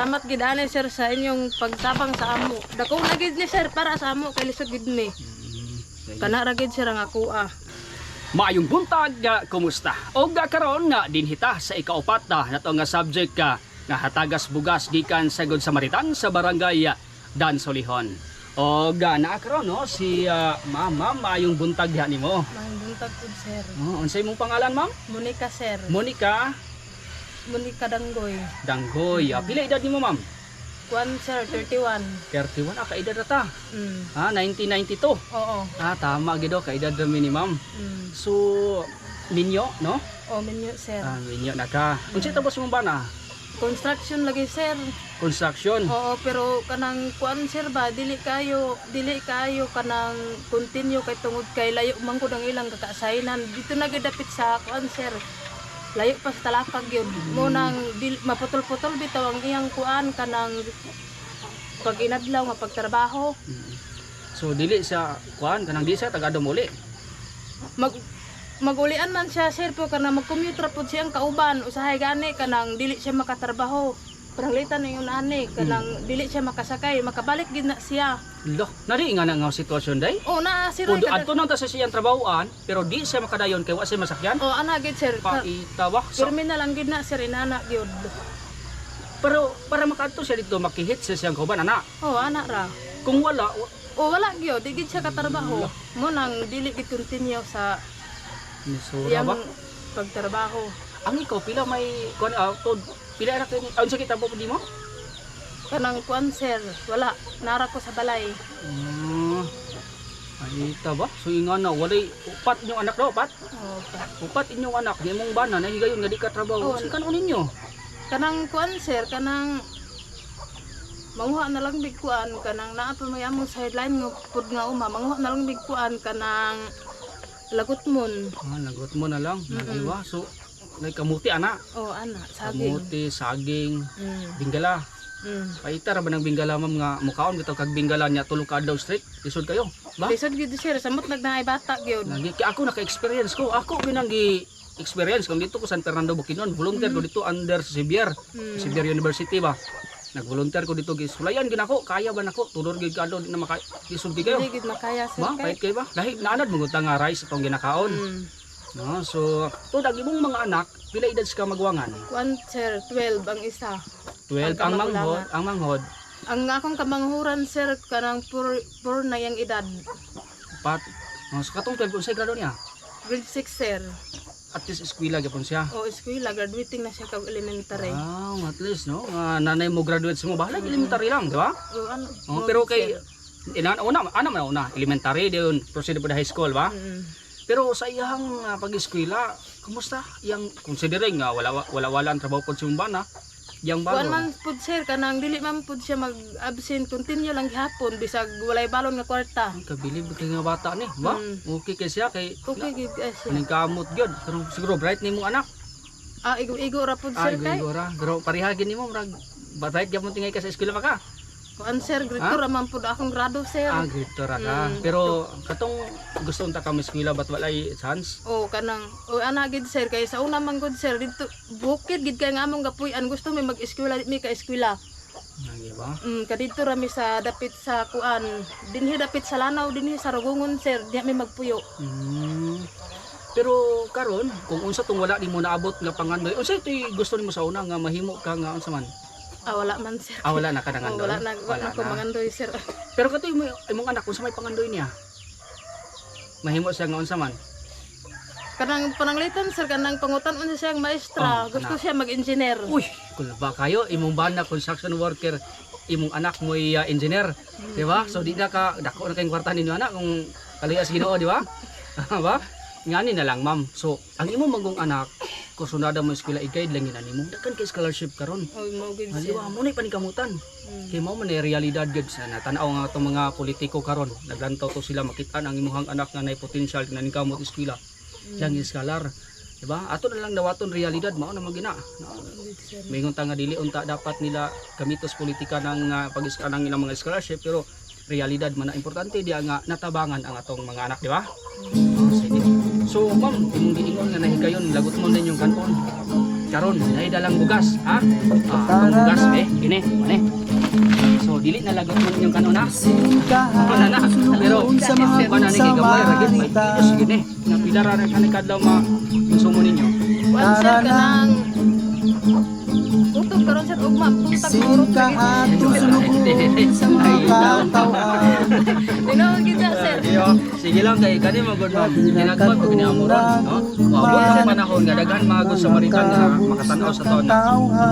salamat gid ani sir sa inyong pagtabang sa amo. Dako na gid ni sir para sa amo kay lisod gid ni. Kana ra gid sir ang ako Maayong buntag, kumusta? O karon nga dinhita sa ikaupat na nato nga subject ka nga hatagas bugas gikan sa Good Samaritan sa barangay Dansolihon. O naa karon no si ma'am, maayong buntag diha nimo. Maayong buntag pud sir. Unsay imong pangalan ma'am? Monica sir. Monica Danggoy. Danggoy. Pila edad nimo ma'am? Kuan sir 31. 31 ka edad na ta. 1992. Oo. Tama gid ka edad rami ni ma'am. So ninyo no? Minyo sir. Ninyo na ka. Unsay tapos mong bana? Construction lagi sir. Construction. Oo, pero kanang kuan sir ba dili kayo kanang continue kay tungod kay layo man ko ang ilang kakasaynan. Dito na gid dapit sa kuan sir. Layo pa sa talakag yun. Mo nang maputol-putol bitaw ang iyang kuan kanang pag inadlaw nga pagtrabaho. So dili sa kuan kanang di sa tagadom uli. Magulian man siya sir po kanang mag-commute ra pud siyang kauban usahay gani kanang dili siya makatrabaho. Pananglitan ningon ani kanang dili siya makasakay, makabalik gid na siya. Lo, nari nga nga sitwasyon day? Na sir. Adto nang ta sa siyang trabahoan pero di siya makadayon kay wa siya masakyan. Ana gid sir. Paitawa. So, Terminal lang gid na sir inana gyud. pero para makadto siya dito makihit sa siyang kauban ana. Ana ra. Kung wala wala gyud, di gid siya katrabaho. Mo nang dili gid continue sa nisura ba? Pagtrabaho. Ang ikaw pila may kuan pila ra kay unsa kita po mo? Kanang kuan sir, wala nara ko sa balay. Ay ba? So ingon na walay upat inyong anak daw, upat? Upat inyong anak, di mong bana nahigayon nga di ka trabaho. Sa kanon ninyo? Kanang kuan sir, kanang manguha na lang big kuan kanang naa pa may among sideline nga pud nga manguha na lang big kuan kanang lagutmon. Lagutmon na lang. Nagdiwa. So may kamuti ana. Ana, saging. Kamuti, saging, binggala. Paita ra ba ng binggala ma'am nga mukaon bitaw kag binggala niya tulo ka adlaw straight. Lisod kayo, ba? Lisod gid sir, samot nagnaay bata gyud. Ako naka-experience ko. Ako ginang experience kung dito ko San Fernando Bukidnon, volunteer ko dito under sa Xavier University ba. Nag-volunteer ko dito gisulayan ginako, kaya ba nako tudor gid kadto di na makaisugdi kayo. Dili gid makaya sir. Ba, kahit kayo ba? Dahil naanad mo nga rice itong ginakaon. No, so to dagi mong mga anak, pila edad ka magwangan? 1 sir, 12 ang isa. 12 ang manghod. Ang akong kamanghuran sir kanang pur na yang edad. Pat. So katong 12 unsay grado niya? Grade 6 sir. At least eskwela gyapon siya. Eskwela, graduating na siya kag elementary. At least no, nanay mo graduate mo bahala elementary lang, di ba? Pero kay una elementary diyon proceed pa high school ba? Pero sa iyang pag-eskwela, kumusta? Yang considering nga wala ang trabaho pud sa bana, yang balon. Kuan man pud sir kanang dili man pud siya mag-absent, continue lang gihapon bisag walay balon nga kwarta. Kabilib kay nga bata ni, ba? Okay kay siya kay okay gid siya. Ning kamot gyud, pero siguro bright nimo anak. Igo ra pud sir kay. Igo ra, pero pareha gid nimo murag bright gyapon tingay ka sa eskwela pa ka. Kuan sir, grade 2 ra man pud akong grado sir. Grade 2 ra ka. Pero katong gusto unta ka eskwela bat walay chance? Kanang ana gid sir kay sa una man gud sir dito bukid gid kay nga among gapuy-an gusto mi mag-eskwela mi ka eskwela. Nagi ba? Kadito ra mi sa dapit sa kuan, dinhi dapit sa Lanao, dinhi sa Rugungon sir, diha mi magpuyo. Pero karon kung unsa tong wala nimo naabot nga pangandoy, unsa itoy gusto nimo sa una nga mahimo ka nga unsa man? Wala man sir. Wala na ka nangandoy? Wala ko mangandoy sir. Pero katoy imong anak unsa may pangandoy niya? Mahimo siya nga unsa man? Kanang pananglitan sir kanang pangutan unsa siyang maestra, gusto siya mag-engineer. Uy, kulba kayo imong bana construction worker, imong anak mo engineer, di ba? So di na ka dako na kayong kwarta ninyo anak kung kaluya sa Ginoo, di ba? Ba? Ngani na lang ma'am. So ang imong magong anak kursunada mo eskwela i-guide lang ina nimo. Dakan kay scholarship karon. Mao gid siya. Di ba mo nay panikamutan. Kay mao man realidad gid sa natanaw nga atong mga politiko karon. Naglantaw to sila makit-an ang imong anak nga nay potential nga nikamot eskwela. Yang scholar. Diba? Ato na lang dawaton realidad mao na magina. Mingon ta nga dili unta dapat nila gamitos politika ng pag-iskanang ilang mga scholarship pero realidad man na importante diya nga natabangan ang atong mga anak, di ba? So, ma'am, imong giingon nga nahigayon lagot mo din yung kanton. karon dahil dalang bugas, ha? Itong bugas, ini, mane. So, dili na lagot mo yung kanuna. Wala na. Pero, wala na kay gamay, ragit, may kilos, gini. Napilara na kanikadlaw konsumo ninyo. Kuan sir kanang utog karon sir ugma puntag urot Tinawag kita sir. Sige lang kay kani magod ma'am. Ginagmad pag ginamuron, no? Maabot sa panahon nga daghan mga good Samaritan nga makatan-aw sa taon na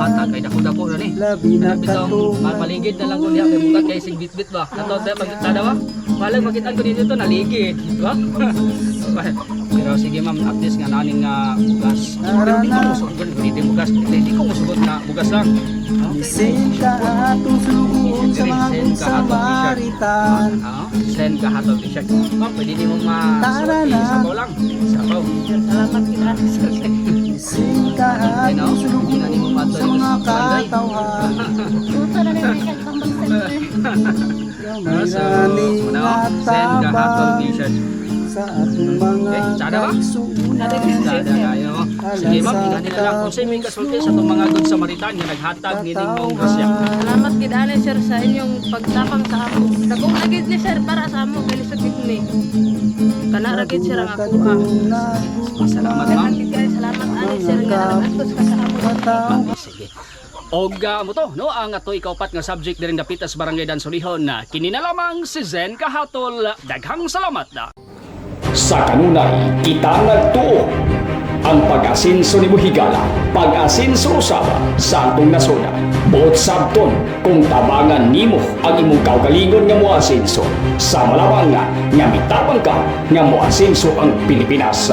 hata kay dako-dako na ni. Bitaw maligid na lang ko diha kay bukat kay sigbit-bit ba. Kato tayo magtada ba? Malag makitaan ko dito naligid, ba? Pero sige ma'am, at least nga naning bugas. Pero di ko musugod dito bugas. Di ko musugod na bugas lang. Send ka atong sulubon sa mga Samaritan. Send ka hatol t-shirt. Ma'am, pwede di mo ma-sorti sa to lang. Sa to. Salamat kita sir. Send ka atong sulubon sa mga katawhan. Puto na rin siya tambang center. So, send ka hatol t-shirt. Sa atong mga Tsada ba? kaigsuunan. Tsada kayo. Sige ma'am, tingnan nila lang. Kung sa'yo may kasulti sa itong mga good Samaritan nga naghatag nining mong grasya. Salamat kita ni sir sa inyong pagtapang sa amo. Dagong agit ni sir para sa amo kay lisod ni. Kana ragit sir ang ako ha. Salamat ma'am. Salamat ani sir nga nagatos ka sa amo. Sige. Og mo to, no, ang ato ikaupat nga subject diring dapit sa Barangay Dansolihon na kini na lamang si Zen Kahatol. Daghang salamat na. Sa kanunay, kita nagtuo ang pag-asinso ni Higala, pag-asinso usaba sa atong nasona. Buot sabton kung tabangan nimo ang imong kaugalingon nga moasinso sa malawang nga mitapang ka nga moasinso ang Pilipinas.